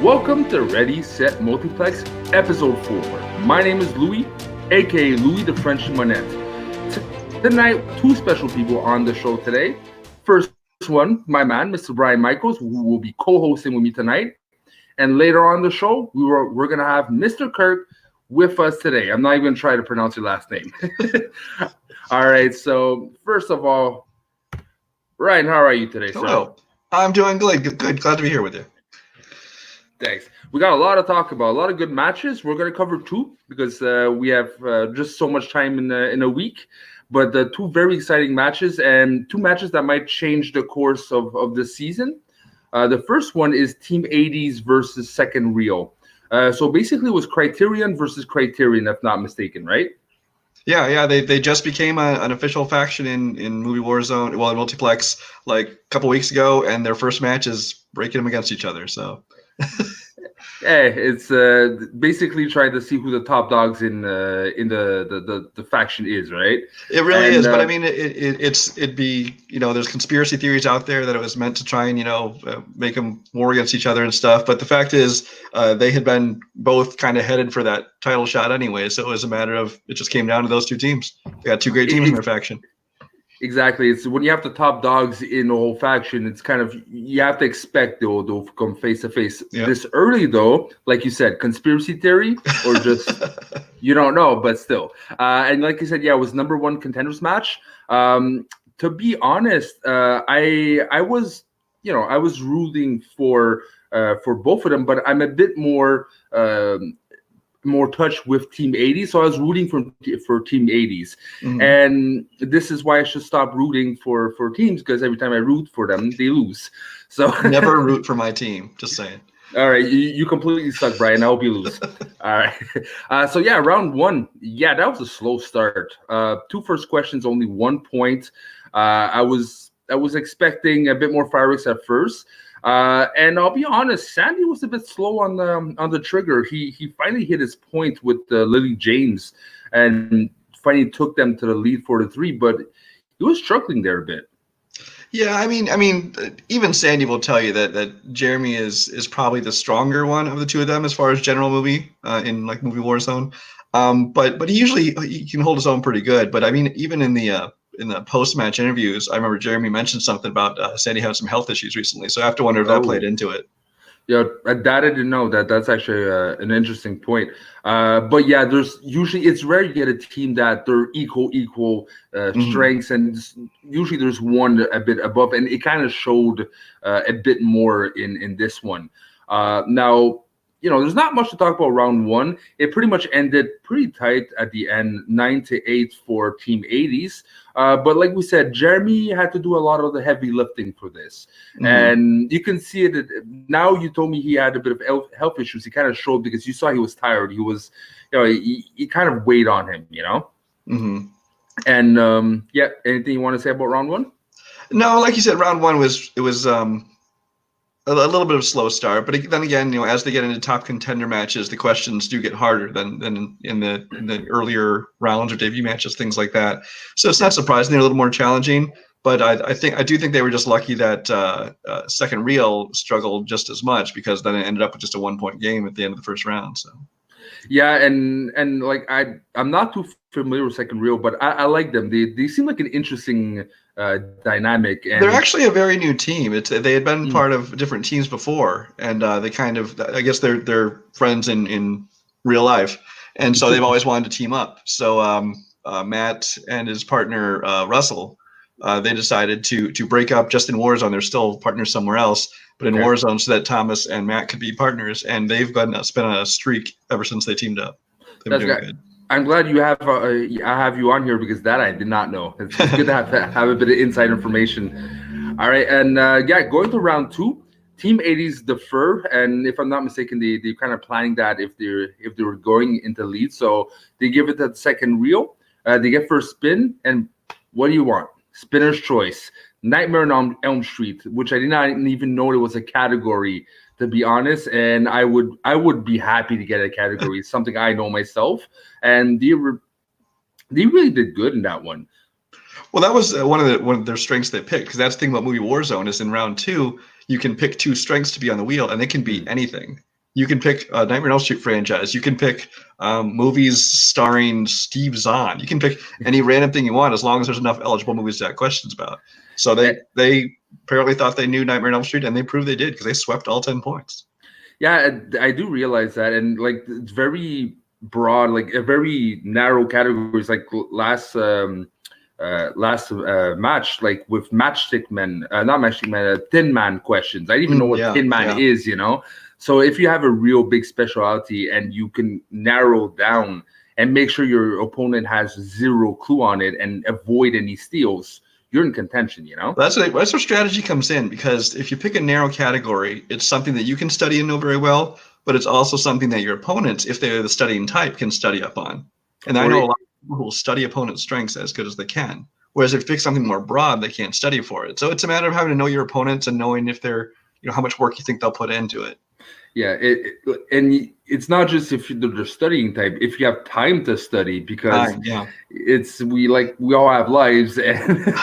Welcome to Ready, Set, Multiplex, Episode 4. My name is Louis, aka Louis the French Monette. Tonight, two special people on the show today. First one, my man, Mr. Brian Michaels, who will be co-hosting with me tonight. And later on the show, we're going to have Mr. Kirk with us today. I'm not even going to try to pronounce your last name. All right, so first of all, Ryan, how are you today, sir? Hello. I'm doing good. Glad to be here with you. Thanks. We got a lot to talk about, a lot of good matches. We're going to cover two because we have just so much time in a week. But two very exciting matches and two matches that might change the course of the season. The first one is Team 80s versus Second Reel. So basically it was Criterion versus Criterion, if not mistaken, right? Yeah. They just became an official faction in Movie Warzone, well, in Multiplex, like a couple weeks ago, and their first match is breaking them against each other. So, yeah, it's basically trying to see who the top dogs in the faction is, right? It really is, but I mean, it'd be, there's conspiracy theories out there that it was meant to try and make them war against each other and stuff. But the fact is, they had been both kind of headed for that title shot anyway, so it was a matter of it just came down to those two teams. They got two great teams in their faction. Exactly. It's when you have the top dogs in the whole faction, it's kind of, you have to expect they'll come face to face. This early, though, like you said, conspiracy theory or just you don't know, but still. And like you said, it was number one contenders match. To be honest, I was rooting for both of them, but I'm a bit more touch with Team 80, so I was rooting for Team 80s. Mm-hmm. And this is why I should stop rooting for teams, because every time I root for them, they lose. So never root for my team, just saying. All right, you completely suck, Brian. I hope you lose. All right. So round one. Yeah, that was a slow start. Two first questions, only 1 point. I was expecting a bit more fireworks at first. And I'll be honest, Sandy was a bit slow on the trigger. He finally hit his point with Lily James and finally took them to the lead 4-3, but he was struggling there a bit. Yeah, I mean, even Sandy will tell you that Jeremy is probably the stronger one of the two of them as far as general movie in like Movie Warzone. But he can hold his own pretty good. But I mean, even in the post-match interviews, I remember Jeremy mentioned something about Sandy having some health issues recently. So I have to wonder if that played into it. Yeah, that I didn't know. That's actually an interesting point. But yeah, it's rare you get a team that they're equal strengths, and usually there's one a bit above, and it kind of showed a bit more in this one. Now, there's not much to talk about round one. It pretty much ended pretty tight at the end, 9-8 for Team 80s. But like we said, Jeremy had to do a lot of the heavy lifting for this. Mm-hmm. And you can see it. Now you told me he had a bit of health issues. He kind of showed because you saw he was tired. He was, he kind of weighed on him, Mm-hmm. And anything you want to say about round one? No, like you said, round one was a little bit of a slow start, but then again, as they get into top contender matches, the questions do get harder than in the earlier rounds or debut matches, things like that. So it's not surprising they're a little more challenging, but I do think they were just lucky that Second Reel struggled just as much, because then it ended up with just a 1-point game at the end of the first round. So. Yeah, and like I'm not too familiar with Second Reel, but I like them. They seem like an interesting dynamic. And they're actually a very new team. They had been part of different teams before, and they kind of, I guess they're friends in real life, and so they've always wanted to team up. So Matt and his partner Russell, they decided to break up just in Warzone. They're still partners somewhere else, but in Warzone, so that Thomas and Matt could be partners, and they've been on a streak ever since they teamed up. They've been doing good. I'm glad you have I have you on here, because that I did not know. It's good to have a bit of inside information. All right, and going to round two, Team 80s defer, and if I'm not mistaken, they're kind of planning that if they were going into lead, so they give it that Second Reel. They get first spin, and what do you want? Spinner's choice. Nightmare on Elm Street, which I did not even know it was a category, to be honest, and I would be happy to get a category. It's something I know myself, and they really did good in that one. Well, that was one of their strengths they picked, because that's the thing about Movie Warzone is in round two you can pick two strengths to be on the wheel, and they can be anything. You can pick a Nightmare on Elm Street franchise. You can pick movies starring Steve Zahn. You can pick any random thing you want as long as there's enough eligible movies to have questions about. So they apparently thought they knew Nightmare on Elm Street, and they proved they did because they swept all 10 points. Yeah, I do realize that, and like it's very broad, like a very narrow categories. Like last match, like with Matchstick Men, not Matchstick Men, Tin Man questions. I didn't even know what Tin Man is, you know. So if you have a real big specialty and you can narrow down and make sure your opponent has zero clue on it and avoid any steals, you're in contention, you know? That's where strategy comes in, because if you pick a narrow category, it's something that you can study and know very well, but it's also something that your opponents, if they're the studying type, can study up on. And I know a lot of people who will study opponents' strengths as good as they can. Whereas if you pick something more broad, they can't study for it. So it's a matter of having to know your opponents and knowing if they're, how much work you think they'll put into it. Yeah, and it's not just if they're studying type. If you have time to study, because we all have lives, and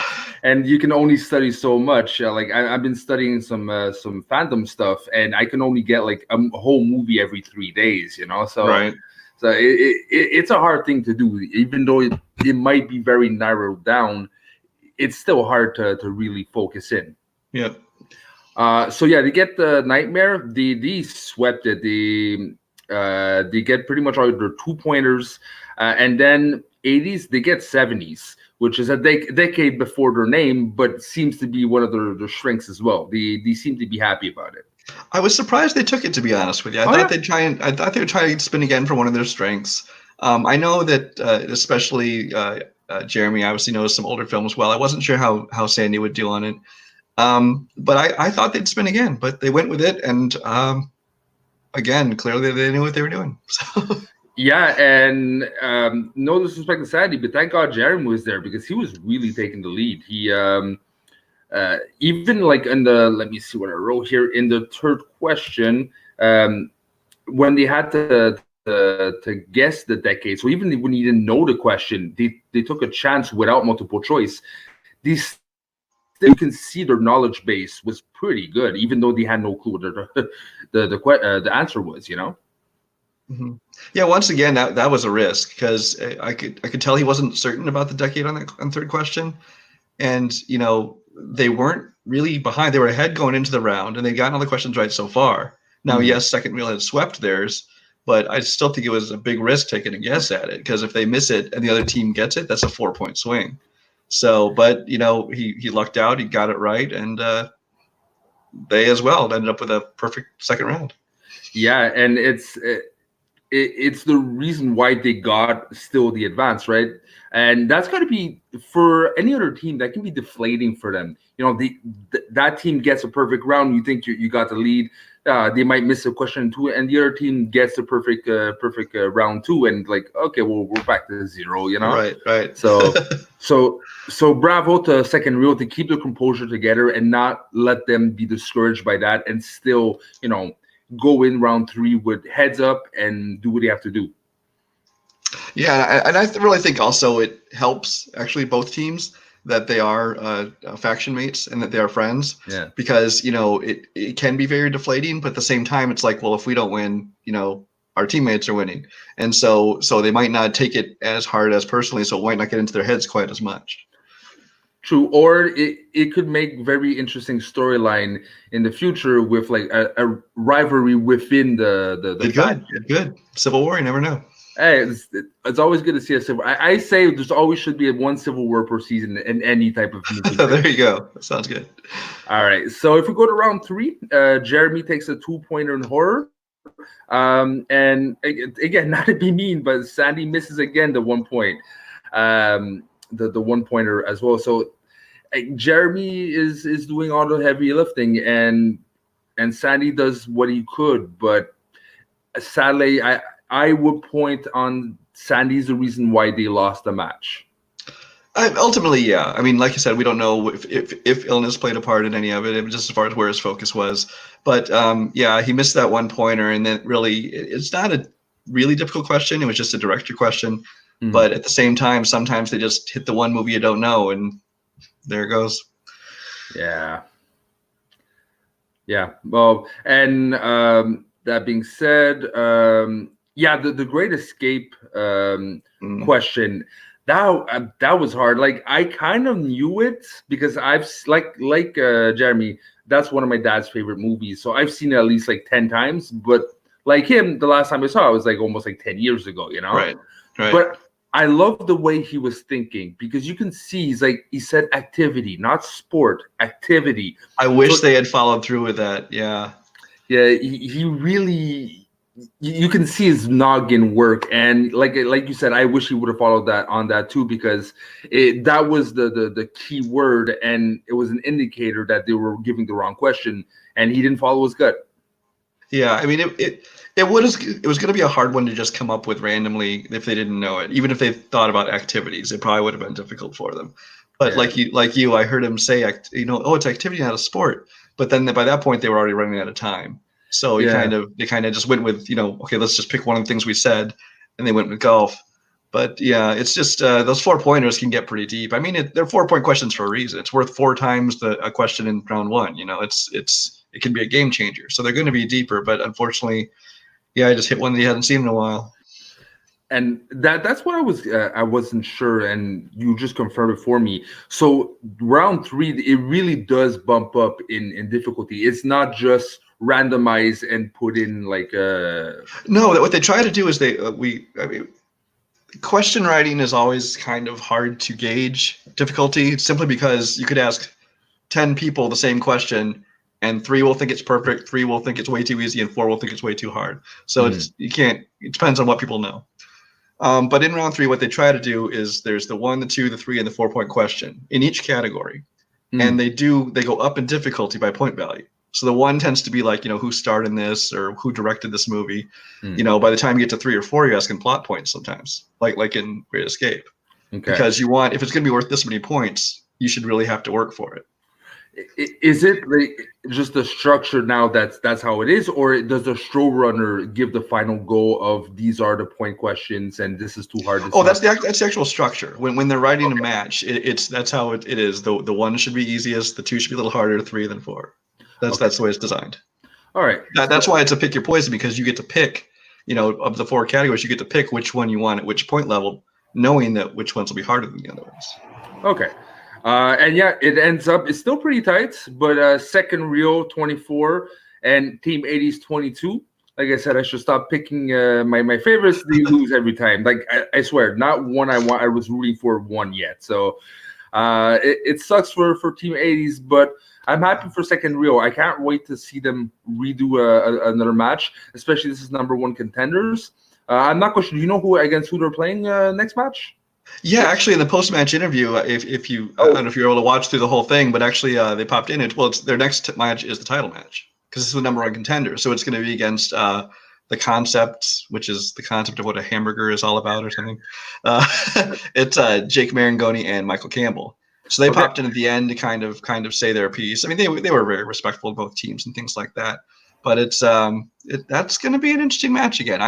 and you can only study so much. Like I've been studying some fandom stuff, and I can only get like a whole movie every 3 days. You know, so so it's a hard thing to do. Even though it might be very narrowed down, it's still hard to really focus in. Yeah. So yeah, they get the Nightmare. They swept it. They get pretty much all their 2-pointers, and then 80s they get 70s, which is a decade before their name, but seems to be one of their strengths as well. They seem to be happy about it. I was surprised they took it, to be honest with you. I thought they would try to spin again for one of their strengths. I know that especially Jeremy obviously knows some older films well. I wasn't sure how Sandy would do on it. But I thought they'd spin again, but they went with it, and again, clearly they knew what they were doing. So. Yeah, and no disrespect to Sandy, but thank God Jeremy was there, because he was really taking the lead. He even like in the, let me see what I wrote here, in the third question, when they had to guess the decade, so even when you didn't know the question, they took a chance without multiple choice. These you can see their knowledge base was pretty good, even though they had no clue what the answer was, you know. Mm-hmm. Yeah, once again, that was a risk, because I could tell he wasn't certain about the decade on third question, and they weren't really behind. They were ahead going into the round, and they'd gotten all the questions right so far. Now, yes, Second Reel had swept theirs, but I still think it was a big risk taking a guess at it, because if they miss it and the other team gets it, that's a 4-point swing. So, but he lucked out. He got it right, and they as well ended up with a perfect second round. Yeah, and it's the reason why they got still the advance, right? And that's got to be, for any other team, that can be deflating for them. That team gets a perfect round. You think you got the lead. They might miss a question too, and the other team gets the perfect round too, and like, okay, well, we're back to 0, you know? Right. So bravo to Second Reel to keep the composure together and not let them be discouraged by that, and still, go in round 3 with heads up and do what they have to do. Yeah, and I really think also it helps actually both teams that they are faction mates and that they are friends. Yeah. Because it can be very deflating, but at the same time, it's like, well, if we don't win, our teammates are winning, and so they might not take it as hard as personally, so it might not get into their heads quite as much. True, or it could make very interesting storyline in the future with like a rivalry within the good Civil War. You never know. Hey, it's always good to see a civil. I say there's always should be one Civil War per season in any type of movie. There you go. That sounds good. All right, so if we go to round 3, Jeremy takes a 2-pointer in horror. And again, not to be mean, but Sandy misses again the 1 point, the 1-pointer as well. So Jeremy is doing all the heavy lifting, and Sandy does what he could, but sadly, I would point on Sandy's the reason why they lost the match. Ultimately, yeah. I mean, like you said, we don't know if illness played a part in any of it, just as far as where his focus was. But yeah, he missed that 1-pointer, and then really, it's not a really difficult question. It was just a director question. Mm-hmm. But at the same time, sometimes they just hit the one movie you don't know, and there it goes. Yeah. Well, and that being said, yeah, the Great Escape question, that was hard. Like I kind of knew it because like Jeremy, that's one of my dad's favorite movies, so I've seen it at least like 10 times. But like him, the last time I saw it was like almost like 10 years ago, you know. Right. But I love the way he was thinking because you can see he said activity, not sport, activity. I wish they had followed through with that. Yeah. Yeah, he really, you can see his noggin work, and like you said, I wish he would have followed that on that too, because that was the key word, and it was an indicator that they were giving the wrong question, and he didn't follow his gut. Yeah, I mean it was going to be a hard one to just come up with randomly if they didn't know it. Even if they thought about activities, it probably would have been difficult for them. But Yeah. like you, I heard him say, oh, it's activity, not a sport. But then by that point, they were already running out of time. So they kind of just went with, okay, let's just pick one of the things we said, and they went with golf. But yeah, it's just those 4-pointers can get pretty deep. I mean, they're 4-point questions for a reason. It's worth 4 times a question in round 1. It can be a game changer. So they're going to be deeper. But unfortunately, yeah, I just hit one that you hadn't seen in a while. And that's what I wasn't sure, and you just confirmed it for me. So round 3, it really does bump up in difficulty. It's not just randomized and put in like No, what they try to do is question writing is always kind of hard to gauge difficulty, simply because you could ask 10 people the same question, and 3 will think it's perfect, 3 will think it's way too easy, and 4 will think it's way too hard. So it depends on what people know. But in round 3, what they try to do is there's the 1, the 2, the 3, and the 4-point question in each category. And they go up in difficulty by point value. So the 1 tends to be like, who starred in this or who directed this movie. By the time you get to 3 or 4, you're asking plot points sometimes, like in Great Escape. Okay. Because if it's going to be worth this many points, you should really have to work for it. Is it just the structure now that's how it is, or does the showrunner give the final goal of these are the point questions and this is too hard to that's the actual structure. When they're writing a match, that's how it is. The 1 should be easiest, the 2 should be a little harder, 3, then 4. That's the way it's designed. All right. That's why it's a pick your poison, because you get to pick, of the 4 categories, you get to pick which one you want at which point level, knowing that which ones will be harder than the other ones. Okay. And yeah, it's still pretty tight, but second reel 24 and Team 80s 22. Like I said, I should stop picking my favorites. They lose every time. Like I swear, not one I was rooting for one yet. So it sucks for Team 80s, but I'm happy for second reel. I can't wait to see them redo another match, especially this is number 1 contenders. I'm not quite sure. Do you know against who they're playing next match? Yeah, actually, in the post-match interview, if you I don't know if you're able to watch through the whole thing, but actually they popped in it. Well, their next match is the title match, because this is the number 1 contender. So it's going to be against the Concept, which is the concept of what a hamburger is all about or something. It's Jake Marangoni and Michael Campbell. So they popped in at the end to kind of say their piece. I mean, they were very respectful of both teams and things like that. But that's going to be an interesting match again.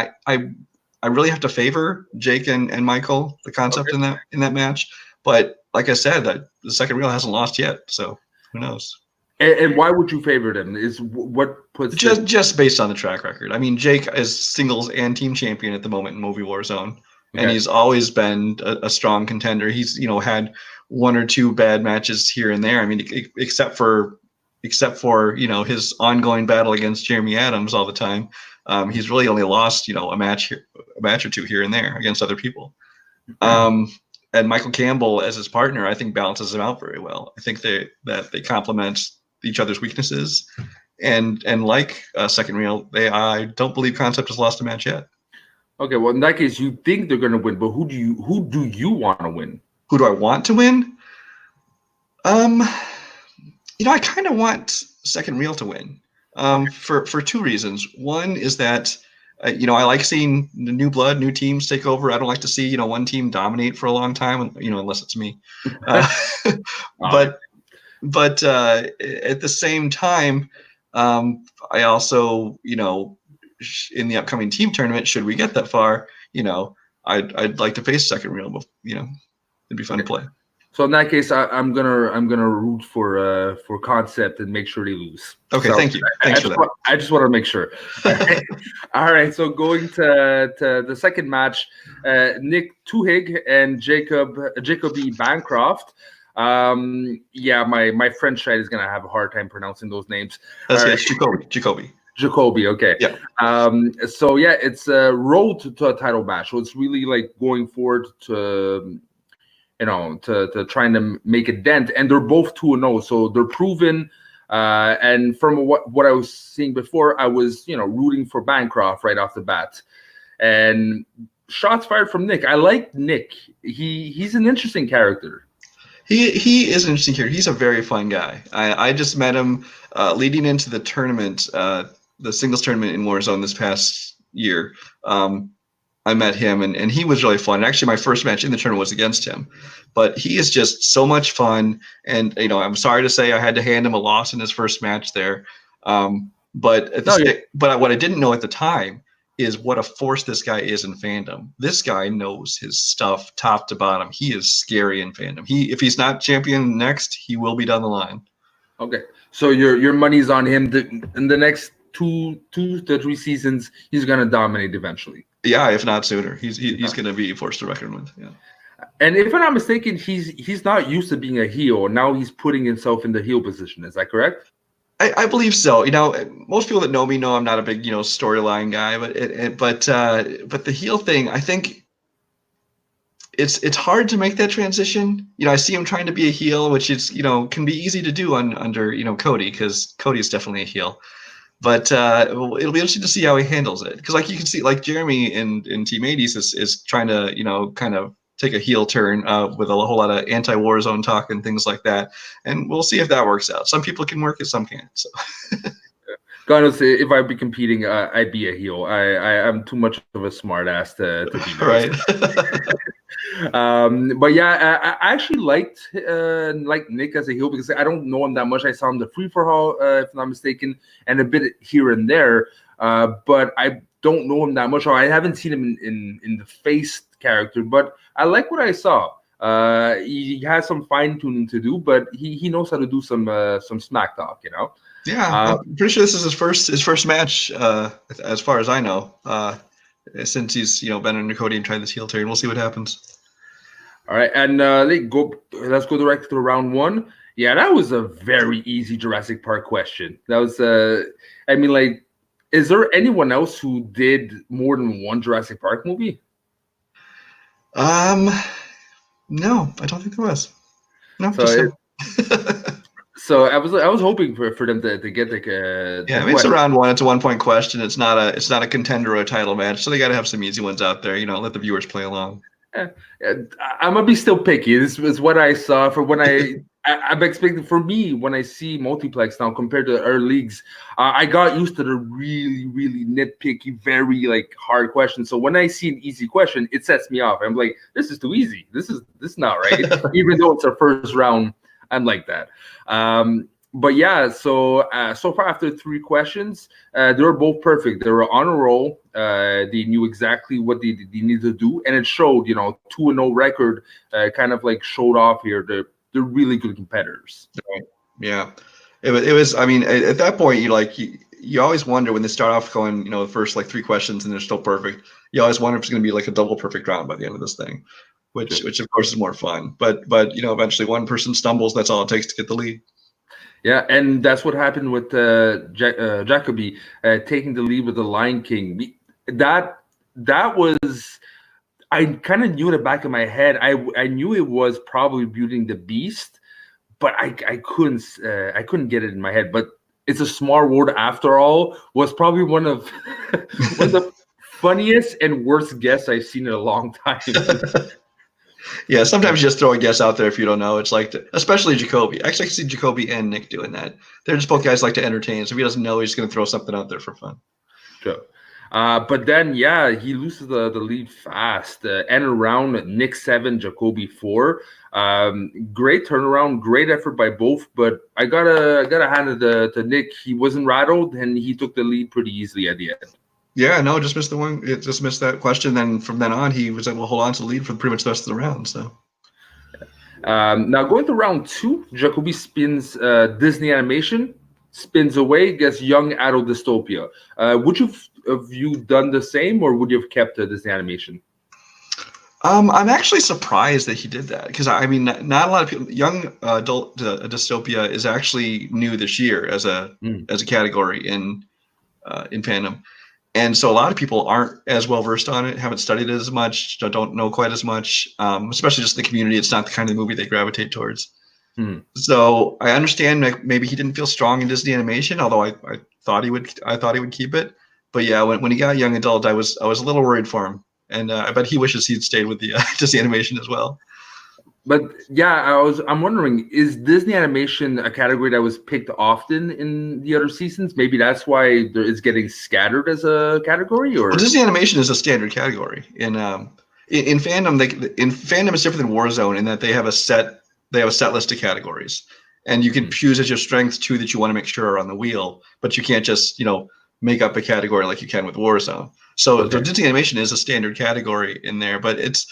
I really have to favor Jake and Michael, the Concept, in that match. But like I said, the second reel hasn't lost yet, so who knows? And why would you favor them? Is what puts just based on the track record. I mean, Jake is singles and team champion at the moment in Movie Warzone, and he's always been a strong contender. He's had 1 or 2 bad matches here and there. I mean, except for his ongoing battle against Jeremy Adams all the time. He's really only lost, a match or 2 here and there against other people. And Michael Campbell as his partner, I think, balances him out very well. I think they complement each other's weaknesses, and like second reel, I don't believe Concept has lost a match yet. Okay, well, in that case, you think they're going to win, but who do you want to win? Who do I want to win? I kind of want second reel to win. For 2 reasons. One is that, I like seeing the new blood, new teams take over. I don't like to see, one team dominate for a long time, unless it's me. But at the same time, I also, in the upcoming team tournament, should we get that far, I'd like to face second reel. It'd be fun to play. So in that case, I'm gonna root for Concept and make sure they lose. Okay, So thank you. Thanks for that. I just want to make sure. All right. All right. So going to the second match, Nick Tuhig and Jacoby Bancroft. Yeah, my French side is gonna have a hard time pronouncing those names. That's All good. right. Jacoby. Jacoby, okay. Yeah. So yeah, it's a road to a title match. So it's really like going forward to to trying to make a dent, and they're both 2-0, so they're proven. And from what I was seeing before, I was rooting for Bancroft right off the bat, and shots fired from Nick. I like Nick. He's an interesting character. He is an interesting character. He's a very fun guy. I just met him leading into the tournament, the singles tournament in Warzone this past year. I met him, and he was really fun. Actually, my first match in the tournament was against him. But he is just so much fun. And, I'm sorry to say I had to hand him a loss in his first match there. But what I didn't know at the time is what a force this guy is in fandom. This guy knows his stuff top to bottom. He is scary in fandom. If he's not champion next, he will be down the line. Okay. So your money's on him. In the next 2 to 3 seasons, he's going to dominate eventually. Yeah, if not sooner. He's going to be a force to reckon with. Yeah. And if I'm not mistaken, he's not used to being a heel. Now he's putting himself in the heel position. Is that correct? I believe so. Most people that know me know I'm not a big storyline guy, but the heel thing, I think it's hard to make that transition. I see him trying to be a heel, which is can be easy to do under Cody, because Cody is definitely a heel. But it'll be interesting to see how he handles it, because you can see Jeremy in Team 80s is trying to kind of take a heel turn with a whole lot of anti-Warzone talk and things like that, and we'll see if that works out. Some people can work it, some can't. So. God knows, if I'd be competing, I'd be a heel. I'm too much of a smart ass to be nice. Right. But yeah, I actually liked Nick as a heel, because I don't know him that much. I saw him the free for all, if I'm not mistaken, and a bit here and there. But I don't know him that much. Or I haven't seen him in the face character, but I like what I saw. He has some fine tuning to do, but he knows how to do some smack talk. Yeah, I'm pretty sure this is his first match, as far as I know. Since he's been under Cody and tried this heel turn, we'll see what happens. All right, and let's go direct to round 1. Yeah, that was a very easy Jurassic Park question. That was is there anyone else who did more than one Jurassic Park movie? No, I don't think there was. No, so I was hoping for them to get it's a round 1. It's a 1-point question. It's not a contender or a title match, so they got to have some easy ones out there. Let the viewers play along. I'm gonna be still picky. This was what I saw for when I'm expecting. For me, when I see multiplex now compared to our leagues, I got used to the really, really nitpicky, very hard questions. So when I see an easy question, it sets me off. I'm like, this is too easy. This is not right. Even though it's our first round, I'm like that. But yeah, so far after 3 questions, they were both perfect. They were on a roll. They knew exactly what they needed to do, and it showed. 2-0 record, kind of showed off here. They're really good competitors. Right. Yeah, it was. I mean, at that point, you always wonder when they start off going, the first 3 questions and they're still perfect. You always wonder if it's going to be a double perfect round by the end of this thing, which of course is more fun. But eventually one person stumbles. That's all it takes to get the lead. Yeah, and that's what happened with Jacoby taking the lead with the Lion King. That was, I kind of knew in the back of my head. I knew it was probably Beauty and the Beast, but I couldn't get it in my head. But It's a Smart World After All was probably one of the funniest and worst guests I've seen in a long time. Yeah, sometimes you just throw a guess out there if you don't know. It's especially Jacoby. Actually, I can see Jacoby and Nick doing that. They're just both guys like to entertain. So if he doesn't know, he's going to throw something out there for fun. Sure. But then, yeah, he loses the lead fast. End around Nick 7, Jacoby 4. Great turnaround, great effort by both. But I gotta hand it to Nick. He wasn't rattled, and he took the lead pretty easily at the end. Yeah, no, just missed the one. It just missed that question. Then from then on, he was able to hold on to the lead for pretty much the rest of the round. So, Now going to round two, Jacoby spins Disney animation, spins away, gets young adult dystopia. Would you have you done the same, or would you have kept Disney animation? I'm actually surprised that he did that because I mean, not a lot of people. Young adult dystopia is actually new this year as a category in fandom, and so a lot of people aren't as well versed on it, haven't studied it as much, don't know quite as much. Especially just the community, it's not the kind of movie they gravitate towards. So I understand maybe he didn't feel strong in Disney animation, although I thought he would. I thought he would keep it. But yeah, when he got young adult, I was a little worried for him. And I bet he wishes he'd stayed with the Disney animation as well. But yeah, I'm wondering, is Disney animation a category that was picked often in the other seasons? Maybe that's why it's getting scattered as a category, or well, Disney animation is a standard category in fandom. In fandom is different than Warzone in that they have a set list of categories, and you can choose as your strengths two that you want to make sure are on the wheel, but you can't just make up a category like you can with Warzone. So the Disney animation is a standard category in there, but it's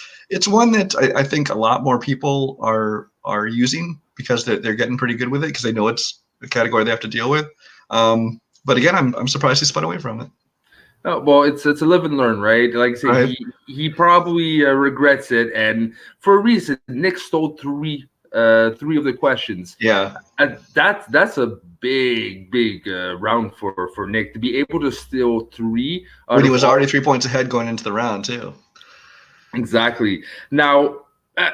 one that I think a lot more people are using because they're getting pretty good with it because they know it's a category they have to deal with. But again, I'm surprised he spun away from it. Oh, well, it's a live and learn, right? Like I say, right. He probably regrets it, and for a reason. Nick stole three of the questions. Yeah, that's a big round for Nick to be able to steal three when he was already 3 points ahead going into the round too. Exactly. Now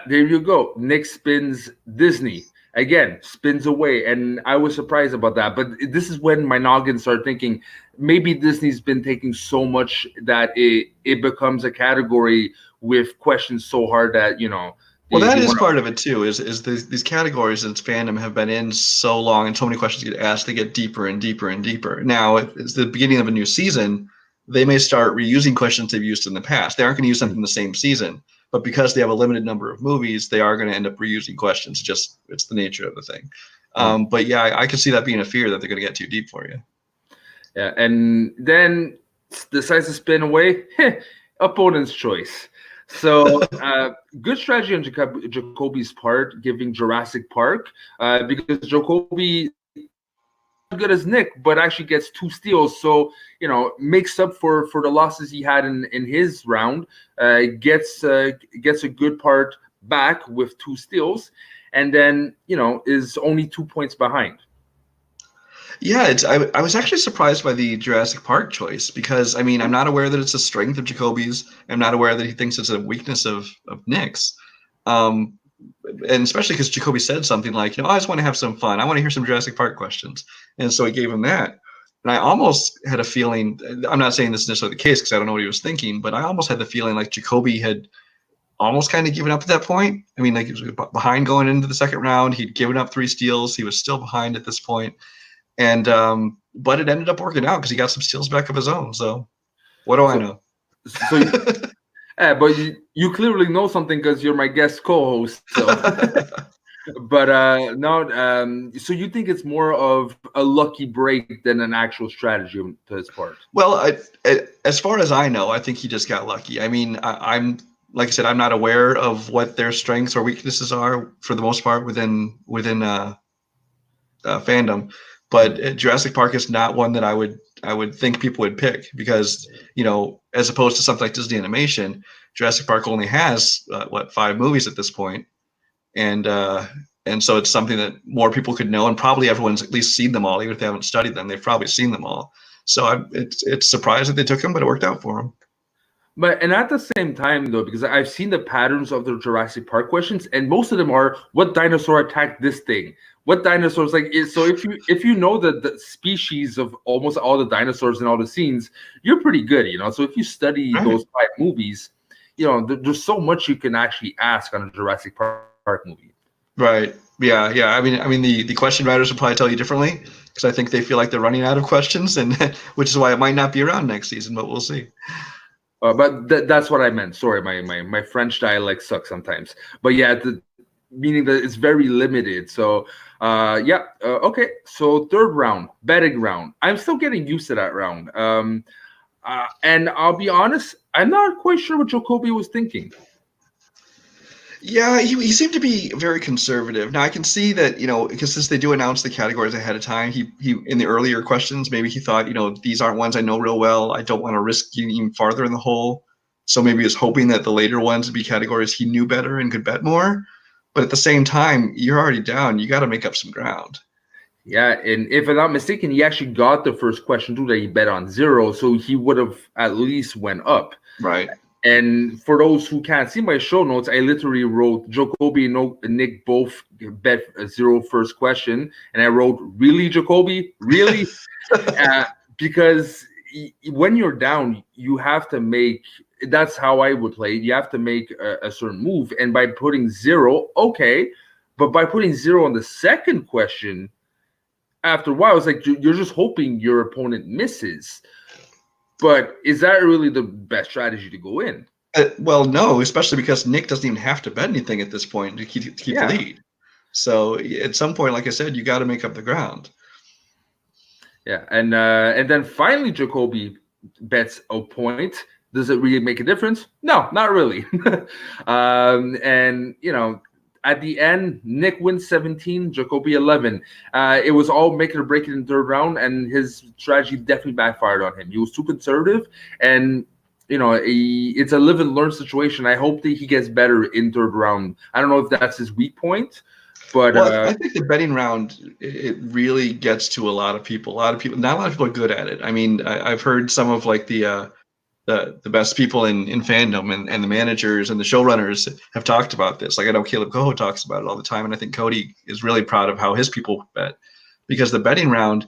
there you go. Nick spins Disney again, spins away, and I was surprised about that. But this is when my noggin started thinking maybe Disney's been taking so much that it becomes a category with questions so hard that Well, that is part of it too. Is these categories in fandom have been in so long, and so many questions get asked. They get deeper and deeper and deeper. Now, it's the beginning of a new season. They may start reusing questions they've used in the past. They aren't going to use something in the same season, but because they have a limited number of movies, they are going to end up reusing questions. It's the nature of the thing. But yeah, I can see that being a fear that they're going to get too deep for you. Yeah, and then decides to spin away. Opponent's choice. So good strategy on Jacoby's part, giving Jurassic Park, because Jacoby not good as Nick, but actually gets 2 steals. So makes up for the losses he had in his round. Gets a good part back with 2 steals, and then is only 2 points behind. Yeah, I was actually surprised by the Jurassic Park choice because, I mean, I'm not aware that it's a strength of Jacoby's. I'm not aware that he thinks it's a weakness of Nick's. And especially because Jacoby said something like, I just want to have some fun. I want to hear some Jurassic Park questions. And so he gave him that. And I almost had a feeling, I'm not saying this is necessarily the case because I don't know what he was thinking, but I almost had the feeling like Jacoby had almost kind of given up at that point. I mean, like he was behind going into the second round. He'd given up 3 steals. He was still behind at this point. And but it ended up working out because he got some steals back of his own. So what do I know? So, but you clearly know something because you're my guest co-host. So. But no. So you think it's more of a lucky break than an actual strategy to his part? Well, as far as I know, I think he just got lucky. I mean, I'm like I said, I'm not aware of what their strengths or weaknesses are for the most part within fandom. But Jurassic Park is not one that I would think people would pick because, as opposed to something like Disney animation, Jurassic Park only has 5 movies at this point. And so it's something that more people could know, and probably everyone's at least seen them all, even if they haven't studied them. They've probably seen them all. So it's surprised that they took them, but it worked out for them. And at the same time, though, because I've seen the patterns of the Jurassic Park questions, and most of them are, what dinosaur attacked this thing? What dinosaurs so if you know the species of almost all the dinosaurs in all the scenes, you're pretty good, So if you study those 5 movies, there's so much you can actually ask on a Jurassic Park movie. Right. Yeah. I mean the question writers will probably tell you differently because I think they feel like they're running out of questions, and which is why it might not be around next season, but we'll see. But that's what I meant. Sorry, my French dialect sucks sometimes. But yeah, meaning that it's very limited. So okay. So 3rd round, betting round. I'm still getting used to that round. And I'll be honest, I'm not quite sure what Jacoby was thinking. Yeah, he seemed to be very conservative. Now I can see that, because since they do announce the categories ahead of time, he in the earlier questions, maybe he thought, these aren't ones I know real well. I don't want to risk getting even farther in the hole. So maybe he was hoping that the later ones would be categories he knew better and could bet more. But at the same time, you're already down. You got to make up some ground. Yeah, and if I'm not mistaken, he actually got the first question too that he bet on 0, so he would have at least went up. Right. And for those who can't see my show notes, I literally wrote Jacoby and Nick both bet a 0 first question, and I wrote, "Really, Jacoby? Really?" Because when you're down, you have to make. That's how I would play. You have to make a certain move, and by putting 0, okay, but by putting 0 on the second question, after a while, it's like you're just hoping your opponent misses. But is that really the best strategy to go in? Well, no, especially because Nick doesn't even have to bet anything at this point to keep the lead. So at some point, like I said, you got to make up the ground. Yeah, and then finally Jacoby bets a point. Does it really make a difference? No, not really. And at the end, Nick wins 17, Jacoby 11. It was all make it or break it in the third round, and his strategy definitely backfired on him. He was too conservative, and it's a live and learn situation. I hope that he gets better in third round. I don't know if that's his weak point, but I think the betting round, it really gets to a lot of people. Not a lot of people are good at it. I mean, I've heard some of like the best people in fandom and the managers and the showrunners have talked about this. Like I know Caleb Coho talks about it all the time, and I think Cody is really proud of how his people bet, because the betting round,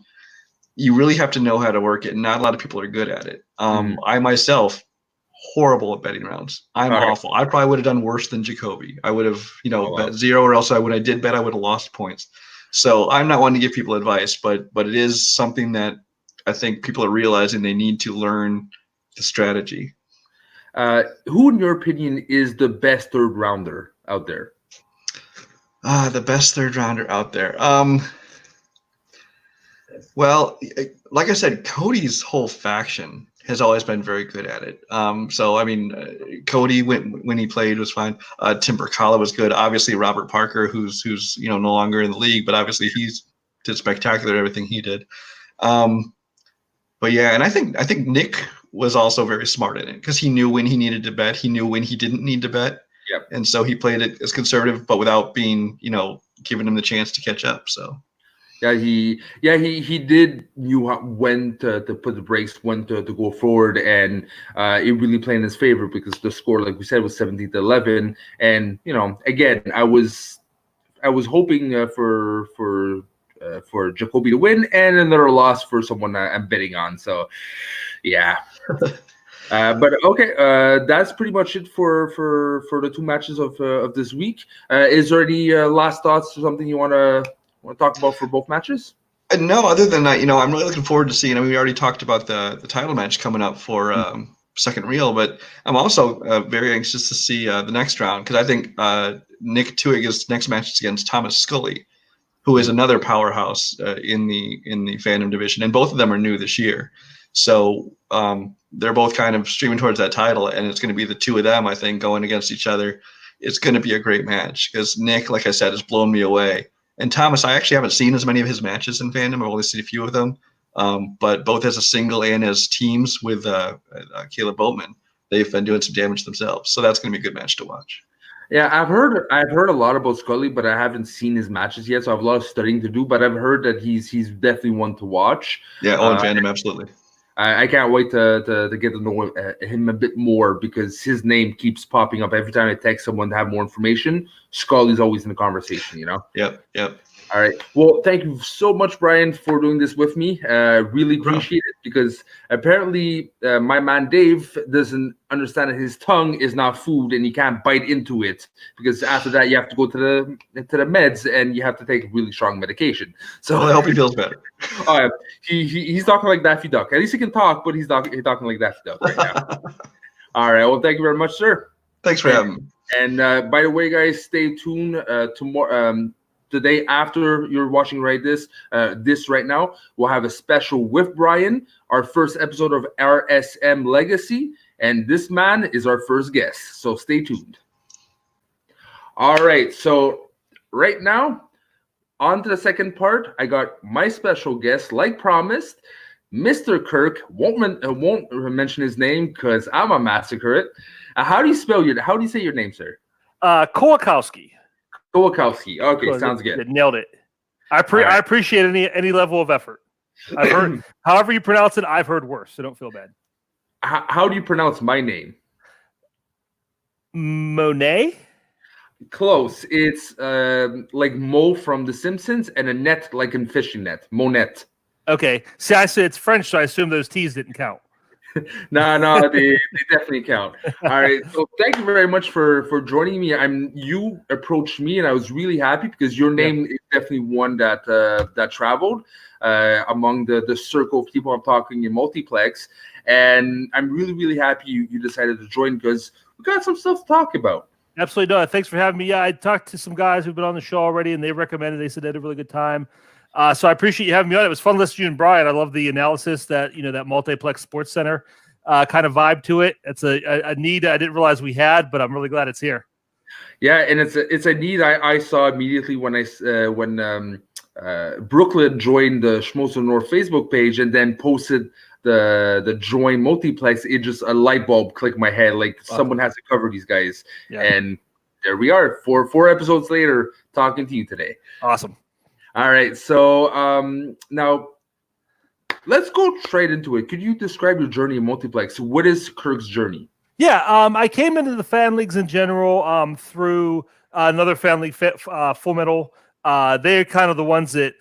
you really have to know how to work it, and not a lot of people are good at it. I myself, horrible at betting rounds. I'm awful. I probably would have done worse than Jacoby. I would have, bet 0, or else when I did bet, I would have lost points. So I'm not one to give people advice, but it is something that I think people are realizing they need to learn the strategy. Who, in your opinion, is the best third rounder out there? The best third rounder out there. Well, like I said, Cody's whole faction has always been very good at it. So I mean, Cody when he played was fine. Tim Berkala was good. Obviously, Robert Parker, who's no longer in the league, but obviously he's did spectacular at everything he did. But yeah, and I think Nick was also very smart in it, because he knew when he needed to bet, he knew when he didn't need to bet. Yep. And so he played it as conservative, but without being, giving him the chance to catch up. So. He did knew when to put the brakes, when to go forward, and it really played in his favor, because the score, like we said, was 17-11. And again, I was hoping for Jacoby to win, and another loss for someone I'm betting on. So, yeah. But okay, that's pretty much it for the 2 matches of this week. Is there any last thoughts or something you want to talk about for both matches? No, other than that, I'm really looking forward to seeing. I mean, we already talked about the title match coming up for second reel, but I'm also very anxious to see the next round, because I think Nick Tuig's next match is against Thomas Scully, who is another powerhouse in the fandom division, and both of them are new this year. So they're both kind of streaming towards that title, and it's going to be the 2 of them, I think, going against each other. It's going to be a great match, because Nick, like I said, has blown me away. And Thomas, I actually haven't seen as many of his matches in fandom. I've only seen a few of them. But both as a single and as teams with Caleb Boatman, they've been doing some damage themselves. So that's going to be a good match to watch. Yeah, I've heard a lot about Scully, but I haven't seen his matches yet, so I have a lot of studying to do. But I've heard that he's definitely one to watch. Yeah, in fandom, absolutely. I can't wait to get to know him a bit more, because his name keeps popping up every time I text someone to have more information. Scully's always in the conversation, Yep. All right. Well, thank you so much, Brian, for doing this with me. Really appreciate it, because apparently my man Dave doesn't understand that his tongue is not food and he can't bite into it, because after that you have to go to the meds and you have to take really strong medication. So I hope he feels better. He's talking like Daffy Duck. At least he can talk, but he's talking like Daffy Duck right now. All right. Well, thank you very much, sir. Thanks for having me. And by the way, guys, stay tuned tomorrow. The day after you're watching this right now, we'll have a special with Brian, our first episode of RSM Legacy, and this man is our first guest, so stay tuned. All right. So right now, on to the second part. I got my special guest, like promised, Mr. Kirk. Won't mention his name because I'm a massacre it. How do you say your name, sir? Kowakowski. Kowakowski. Okay, sounds good. Nailed it. I appreciate any level of effort. I've heard, however you pronounce it, I've heard worse, so don't feel bad. How do you pronounce my name? Monet? Close. It's like Mo from The Simpsons and a net like in fishing net. Monette. Okay. See, I said it's French, so I assume those T's didn't count. No, they definitely count. All right. So thank you very much for joining me. You approached me and I was really happy because your name is definitely one that traveled among the circle of people I'm talking in Multiplex. And I'm really, really happy you decided to join because we got some stuff to talk about. Absolutely. No, thanks for having me. Yeah, I talked to some guys who've been on the show already and they said they had a really good time. So I appreciate you having me on. It was fun listening to you and Brian. I love the analysis that Multiplex Sports Center kind of vibe to it. It's a need I didn't realize we had, but I'm really glad it's here. Yeah, and it's a need I saw immediately when Brooklyn joined the Schmoes North Facebook page and then posted the join Multiplex. It just a light bulb clicked my head like someone has to cover these guys. Yeah. And there we are, four episodes later, talking to you today. Awesome. All right, so now let's go straight into it. Could you describe your journey in Multiplex? What is Kirk's journey? Yeah, I came into the fan leagues in general through another fan league, Full Metal. They're kind of the ones that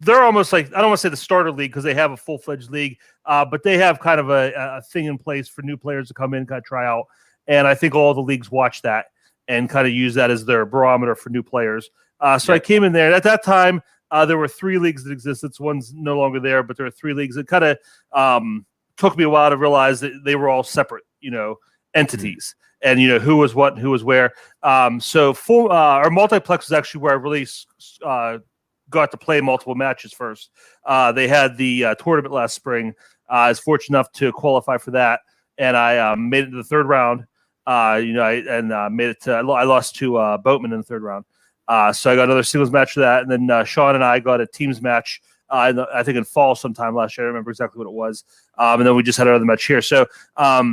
they're almost like, I don't want to say the starter league because they have a full-fledged league, but they have kind of a thing in place for new players to come in, kind of try out. And I think all the leagues watch that and kind of use that as their barometer for new players. So I came in there. At that time, there were 3 leagues that existed. One's no longer there, but there are 3 leagues. It kind of took me a while to realize that they were all separate, entities, and who was what and who was where. So our Multiplex was actually where I really got to play multiple matches first. They had the tournament last spring. I was fortunate enough to qualify for that, and I made it to the 3rd round. Made it to. I lost to Boatman in the 3rd round. So I got another singles match for that, and then Sean and I got a teams match. I think in fall sometime last year. I don't remember exactly what it was. And then we just had another match here. So I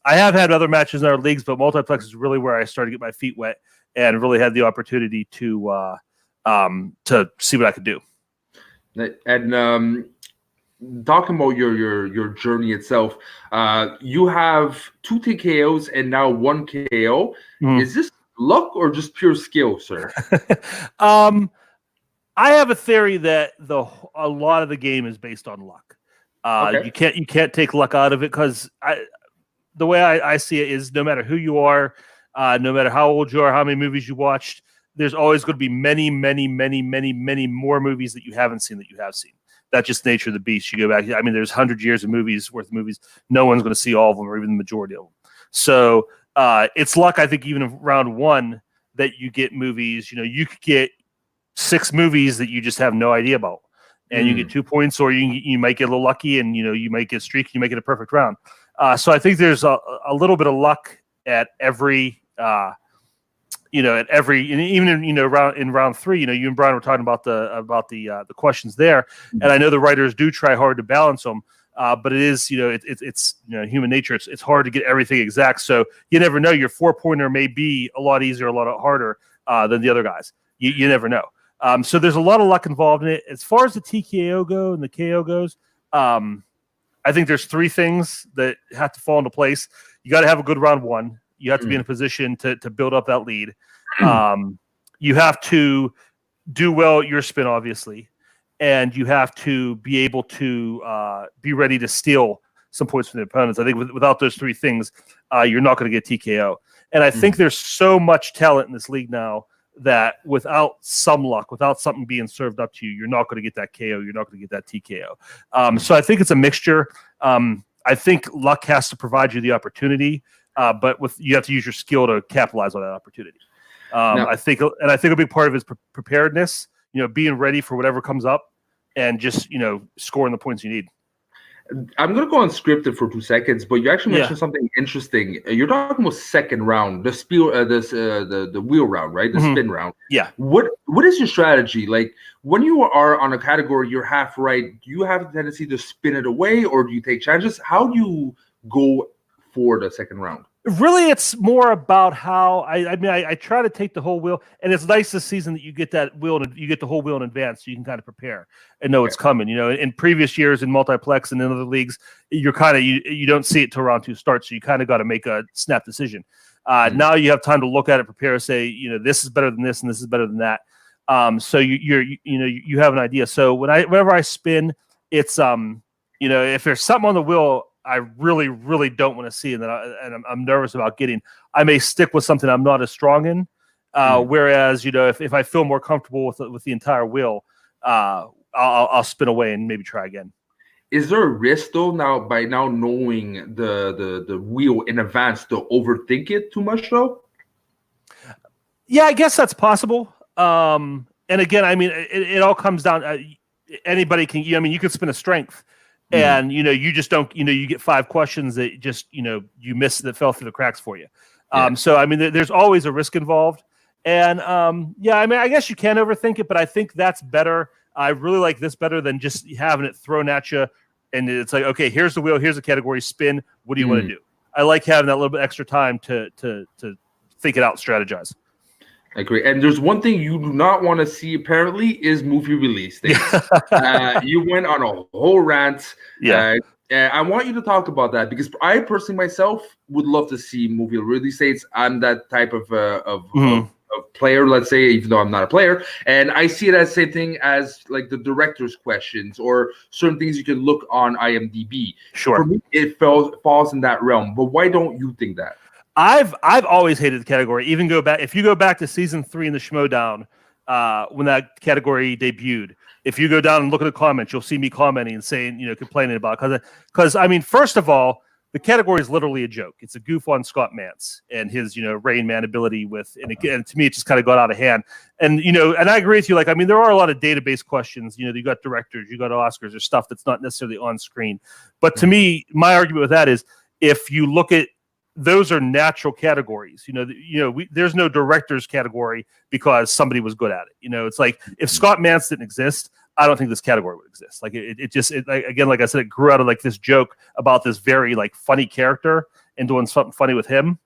have had other matches in our leagues, but Multiplex is really where I started to get my feet wet and really had the opportunity to see what I could do. And talking about your journey itself, you have 2 TKOs and now 1 KO. Is this luck or just pure skill, sir? I have a theory that a lot of the game is based on luck. You can't take luck out of it because the way I see it is no matter who you are, no matter how old you are, how many movies you watched, there's always going to be many, many, many, many, many more movies that you haven't seen that you have seen. That's just nature of the beast. You go back. I mean, there's 100 years of movies worth of movies. No one's going to see all of them or even the majority of them. So it's luck, I think, even in round 1 that you get movies. You could get 6 movies that you just have no idea about, and you get 2 points, or you might get a little lucky, and you might get streaky, you might get a perfect round. So I think there's a little bit of luck at every, even in round 3. You and Brian were talking about the questions there, and I know the writers do try hard to balance them. But it is, it's human nature. It's hard to get everything exact. So you never know. Your 4-pointer may be a lot easier, a lot harder than the other guys. You never know. So there's a lot of luck involved in it. As far as the TKO go and the KO goes, I think there's 3 things that have to fall into place. You got to have a good round 1. You have to be in a position to build up that lead. You have to do well at your spin, obviously. And you have to be able to be ready to steal some points from the opponents. I think without those 3 things, you're not going to get TKO. And I think there's so much talent in this league now that without some luck, without something being served up to you, you're not going to get that KO. You're not going to get that TKO. So I think it's a mixture. I think luck has to provide you the opportunity, but you have to use your skill to capitalize on that opportunity. I think a big part of it is preparedness. Being ready for whatever comes up, and just scoring the points you need. I'm gonna go unscripted for 2 seconds, but you actually mentioned something interesting. You're talking about second round, the the wheel round, right? The spin round. Yeah. What is your strategy? Like when you are on a category, you're half right. Do you have a tendency to spin it away, or do you take chances? How do you go for the second round? Really, it's more about how I try to take the whole wheel, and it's nice this season that you get that wheel and you get the whole wheel in advance, so you can kind of prepare and know it's coming. You know, in previous years in multiplex and in other leagues, you're kind of you don't see it till round 2 starts, so you kind of got to make a snap decision. Now you have time to look at it, prepare, say, you know, this is better than this and this is better than that. So you have an idea. So whenever I spin, it's you know, if there's something on the wheel I really, really don't want to see, and I'm nervous about getting, I may stick with something I'm not as strong in. Whereas, you know, if I feel more comfortable with the entire wheel, I'll spin away and maybe try again. Is there a risk though by now knowing the wheel in advance to overthink it too much though? Yeah, I guess that's possible. And again, I mean, it all comes down. Anybody can. I mean, you could spin a strength. And, you know, you just don't, you know, you get 5 questions that just, you know, you miss that fell through the cracks for you. So, I mean, there's always a risk involved. And, yeah, I mean, I guess you can overthink it, but I think that's better. I really like this better than just having it thrown at you. And it's like, okay, here's the wheel, here's the category, spin. What do you want to do? I like having that little bit extra time to think it out, strategize. I agree. And there's one thing you do not want to see, apparently, is movie release dates. You went on a whole rant. Yeah. I want you to talk about that because I personally myself would love to see movie release dates. I'm that type of player, let's say, even though I'm not a player. And I see it as the same thing as like the director's questions or certain things you can look on IMDb. Sure. For me, it falls in that realm. But why don't you think that? I've always hated the category. Even if you go back to season 3 in the Schmodown, when that category debuted, if you go down and look at the comments, you'll see me commenting and saying, you know, complaining about it. Because I mean, first of all, the category is literally a joke. It's a goof on Scott Mantz and his, you know, Rain Man ability and again, to me, it just kind of got out of hand. And, you know, and I agree with you. Like, I mean, there are a lot of database questions. You know, you got directors, you got Oscars, there's stuff that's not necessarily on screen. But to me, my argument with that is if you look at those are natural categories. There's no director's category because somebody was good at it. You know, it's like if Scott Mantz didn't exist, I don't think this category would exist. Like again, like I said, it grew out of like this joke about this very like funny character and doing something funny with him,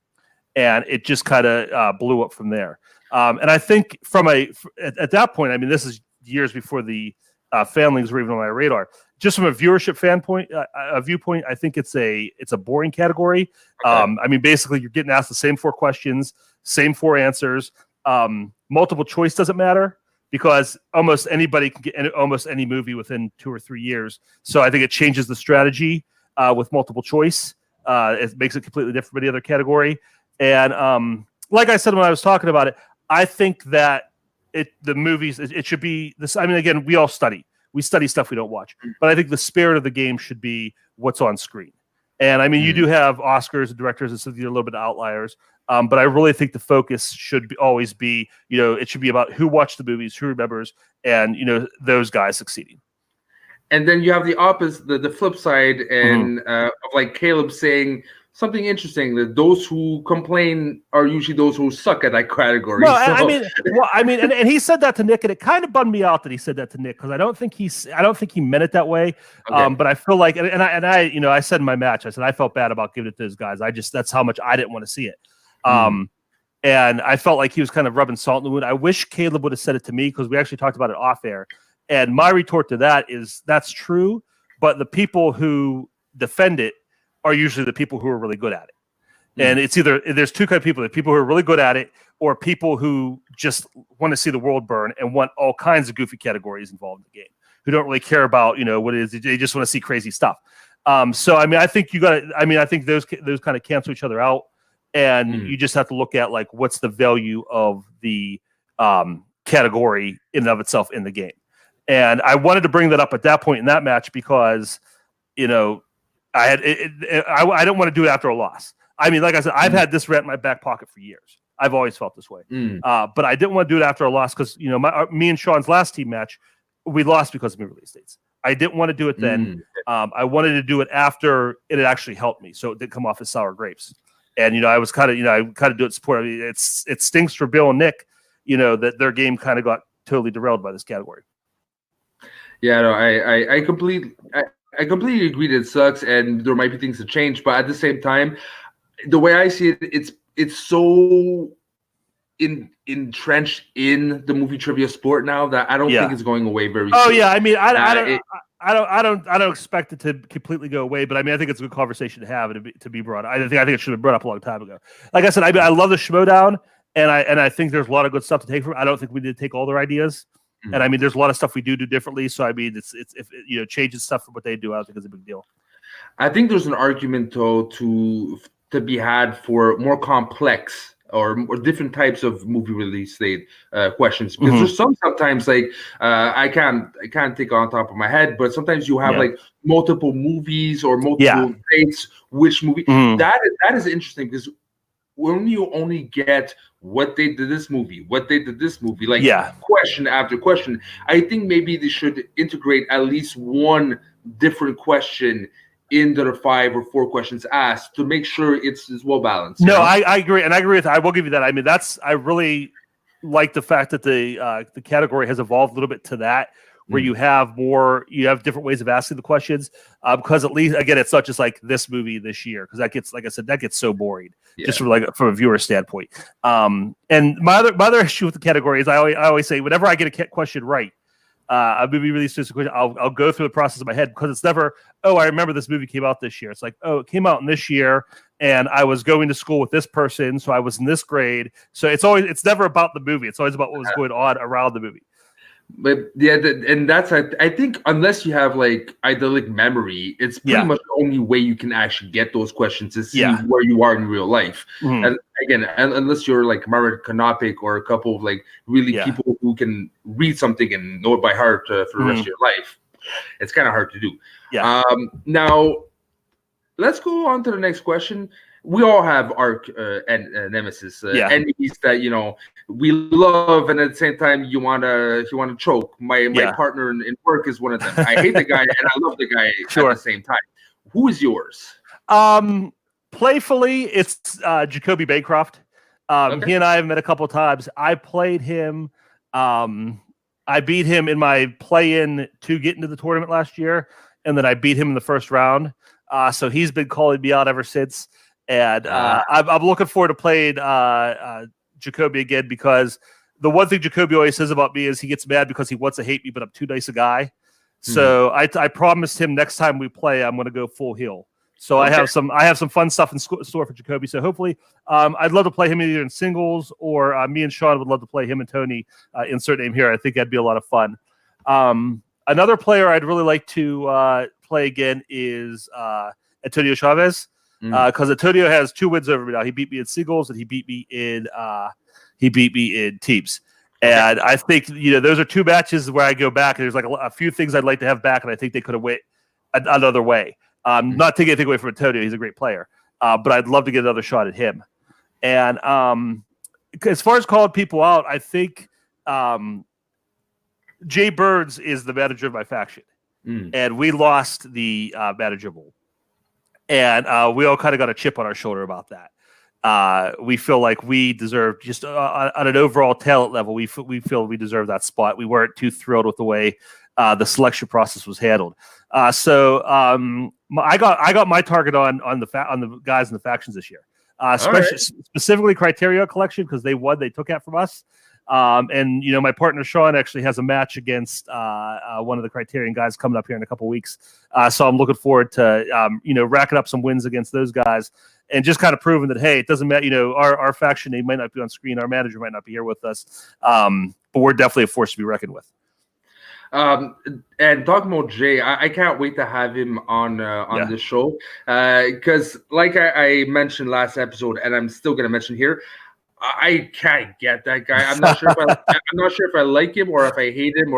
and it just kind of blew up from there. And I think at that point, I mean, this is years before the fan leagues were even on my radar. Just from a viewership viewpoint, I think it's a boring category. Okay. I mean, basically, you're getting asked the same 4 questions, same 4 answers. Multiple choice doesn't matter because almost anybody can get almost any movie within 2 or 3 years. So I think it changes the strategy with multiple choice. It makes it completely different from any other category. And like I said when I was talking about it, I think that the movies it should be this. I mean, again, we all study. We study stuff we don't watch. But I think the spirit of the game should be what's on screen. And, I mean, you do have Oscars and directors and stuff, a little bit of outliers. But I really think the focus should always be, you know, it should be about who watched the movies, who remembers, and, you know, those guys succeeding. And then you have the opposite, the flip side, and of like Caleb saying something interesting that those who complain are usually those who suck at that category. No, I mean, and he said that to Nick, and it kind of bummed me out that he said that to Nick because I don't think he meant it that way. Okay. But I feel like, and I, you know, I said in my match, I said I felt bad about giving it to those guys. That's how much I didn't want to see it. And I felt like he was kind of rubbing salt in the wound. I wish Caleb would have said it to me because we actually talked about it off air. And my retort to that is that's true, but the people who defend it are usually the people who are really good at it. And it's either there's 2 kind of people, the people who are really good at it or people who just want to see the world burn and want all kinds of goofy categories involved in the game, who don't really care about, you know, what it is. They just want to see crazy stuff. So, I mean, I think I think those kind of cancel each other out and you just have to look at like, what's the value of the category in and of itself in the game. And I wanted to bring that up at that point in that match because, you know, I didn't want to do it after a loss. I mean, like I said, I've had this rant in my back pocket for years. I've always felt this way. But I didn't want to do it after a loss because, you know, me and Sean's last team match, we lost because of new release dates. I didn't want to do it then. I wanted to do it after it had actually helped me, so it didn't come off as sour grapes. And I was kind of do it support. I mean, it stinks for Bill and Nick, that their game kind of got totally derailed by this category. Yeah, no, I completely agree that it sucks, and there might be things to change. But at the same time, the way I see it, it's so entrenched in the movie trivia sport now that I don't think it's going away very soon. Oh yeah, I mean, I don't expect it to completely go away, but I mean, I think it's a good conversation to have and to be brought up. I think it should have been brought up a long time ago. Like I said, I love the Schmodown, and I think there's a lot of good stuff to take from it. I don't think we need to take all their ideas. And I mean, there's a lot of stuff we do differently. So I mean, it's if changes stuff from what they do, I don't think it's a big deal. I think there's an argument though to be had for more complex or different types of movie release date questions, because there's sometimes like I can't think on top of my head, but sometimes you have like multiple movies or multiple dates. Which movie? That is interesting, because when you only get what they did this movie, like question after question, I think maybe they should integrate at least one different question into the 5 or 4 questions asked to make sure it's well balanced. No, I agree, and I agree with. I will give you that. I mean, I really like the fact that the category has evolved a little bit to that, where you have different ways of asking the questions, because at least, again, it's not just like this movie this year, because that gets, like I said, that gets so boring just from a viewer standpoint. And my other issue with the category is I always say, whenever I get a question right, a movie released this question, I'll go through the process in my head, because it's never, oh, I remember this movie came out this year. It's like, oh, it came out in this year, and I was going to school with this person, so I was in this grade. So it's never about the movie. It's always about what was going on around the movie. But yeah, and that's I think unless you have like idyllic memory, it's pretty much the only way you can actually get those questions to see where you are in real life. And again, unless you're like Marat Kanopik or a couple of like really people who can read something and know it by heart for the rest of your life, it's kind of hard to do. Now let's go on to the next question. We all have our nemesis, enemies that we love, and at the same time you wanna choke. My partner in work is one of them. I hate the guy and I love the guy at the same time. Who is yours? Playfully, it's Jacoby Bancroft. He and I have met a couple of times. I played him. I beat him in my play-in to get into the tournament last year, and then I beat him in the first round. So he's been calling me out ever since. And I'm looking forward to playing Jacoby again, because the one thing Jacoby always says about me is he gets mad because he wants to hate me, but I'm too nice a guy. So I promised him next time we play, I'm going to go full heel. So I have some fun stuff in store for Jacoby. So hopefully, I'd love to play him either in singles, or me and Sean would love to play him and Tony. Insert name here. I think that'd be a lot of fun. Another player I'd really like to play again is Antonio Chavez. Because Antonio has 2 wins over me now. He beat me in singles, and he beat me in teams. And I think those are 2 matches where I go back, and there's like a few things I'd like to have back, and I think they could have went another way. Not taking anything away from Antonio, he's a great player, but I'd love to get another shot at him. And as far as calling people out, I think Jay Burns is the manager of my faction, and we lost the manager bowl. And we all kind of got a chip on our shoulder about that. We feel like we deserve, just on an overall talent level, we feel we deserve that spot. We weren't too thrilled with the way the selection process was handled. So I got my target on the guys in the factions this year, specifically Criteria Collection, because they won. They took that from us. And my partner Sean actually has a match against one of the Criterion guys coming up here in a couple weeks. So I'm looking forward to racking up some wins against those guys, and just kind of proving that, hey, it doesn't matter. Our faction name might not be on screen, our manager might not be here with us, but we're definitely a force to be reckoned with. And talking about Jay, I can't wait to have him on the show, because like I mentioned last episode, and I'm still gonna mention here, I can't get that guy. I'm not sure if I like him or if I hate him,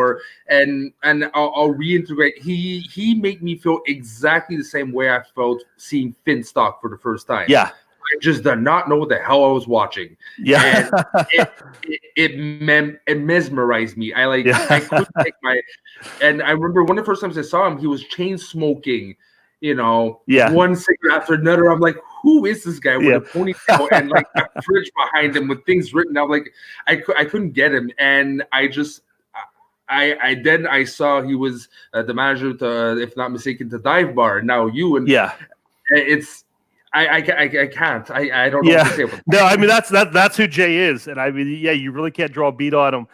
and I'll reintegrate. He made me feel exactly the same way I felt seeing Finstock for the first time. Yeah. I just did not know what the hell I was watching. Yeah. And it mesmerized me. I couldn't take and I remember one of the first times I saw him, he was chain smoking, one cigarette after another. I'm like, who is this guy with a ponytail and like a fridge behind him with things written out? Like I couldn't get him. And I saw he was the manager to, if not mistaken, to Dive Bar. Now it's I can't. I don't know what to say about that. No, I mean that's who Jay is, and I mean you really can't draw a beat on him.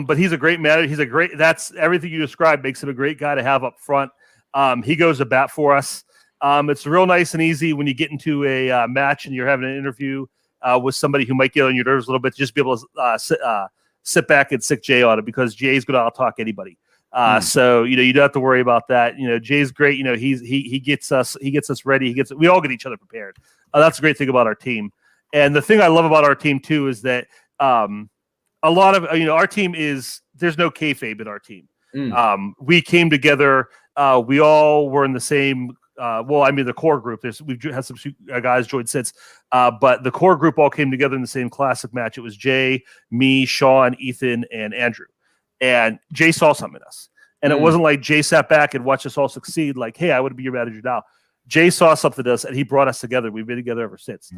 But he's a great manager. That's everything you described makes him a great guy to have up front. He goes to bat for us. It's real nice and easy when you get into a match and you're having an interview with somebody who might get on your nerves a little bit. Just be able to sit back and sick Jay on it, because Jay's going to out-talk anybody. So you don't have to worry about that. Jay's great. He gets us ready. We all get each other prepared. That's a great thing about our team. And the thing I love about our team too is that a lot of our team there's no kayfabe in our team. We came together. We all were in the same. The core group. We've had some guys join since, but the core group all came together in the same classic match. It was Jay, me, Sean, Ethan, and Andrew. And Jay saw something in us. And it wasn't like Jay sat back and watched us all succeed. Like, hey, I would be your manager now. Jay saw something in us, and he brought us together. We've been together ever since.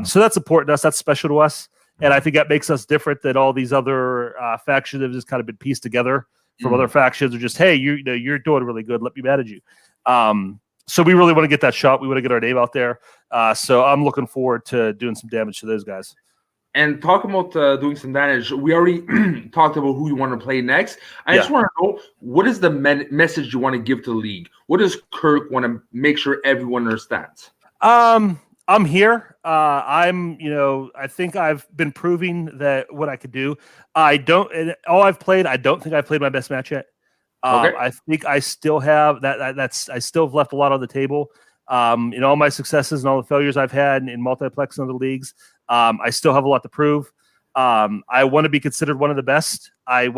So that's important to us. That's special to us. And I think that makes us different than all these other factions that have just kind of been pieced together from other factions, or just, hey, you're doing really good. Let me manage you. So we really want to get that shot. We want to get our name out there. So I'm looking forward to doing some damage to those guys. And talking about doing some damage, we already talked about who you want to play next. I just want to know, what is the message you want to give to the league? What does Kirk want to make sure everyone understands? I'm here. I think I've been proving that what I could do. I don't think I've played my best match yet. I think I still have I still have left a lot on the table. In all my successes and all the failures I've had in multiplex and other leagues, I still have a lot to prove. I want to be considered one of the best. I'm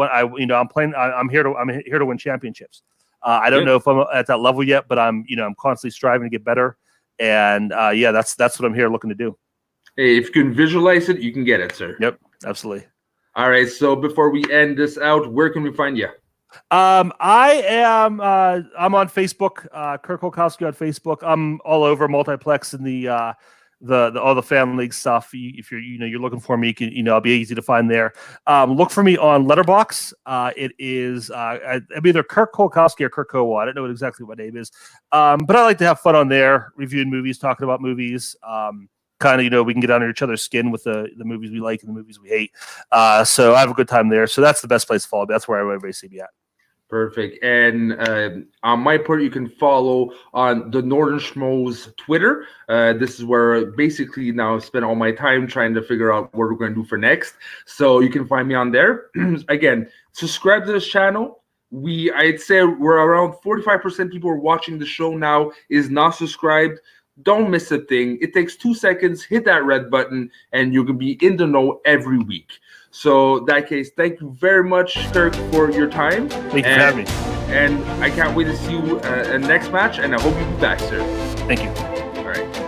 here to win championships. I don't know if I'm at that level yet, but I'm constantly striving to get better. And that's what I'm here looking to do. Hey, if you can visualize it, you can get it, sir. Yep, absolutely. All right. So before we end this out, where can we find you? I'm on Facebook, Kirk Holkowski on Facebook. I'm all over multiplex and the all the fan league stuff. If you're looking for me, you can, I'll be easy to find there. Look for me on Letterbox. It is I'm either Kirk Holkowski or Kirk Kowa. I don't know exactly what my name is. But I like to have fun on there, reviewing movies, talking about movies. Kind of, we can get under each other's skin with the movies we like and the movies we hate. So I have a good time there. So that's the best place to follow me. That's where everybody see me at. Perfect. And on my part, you can follow on the Northern Schmoes Twitter. This is where basically now I spend all my time trying to figure out what we're going to do for next. So you can find me on there. Again, subscribe to this channel. I'd say we're around 45% people who are watching the show now is not subscribed. Don't miss a thing. It takes 2 seconds. Hit that red button, and you can be in the know every week. So in that case, thank you very much, Kirk, for your time. Thank you for having me. And I can't wait to see you in next match, and I hope you be back, sir. Thank you. All right.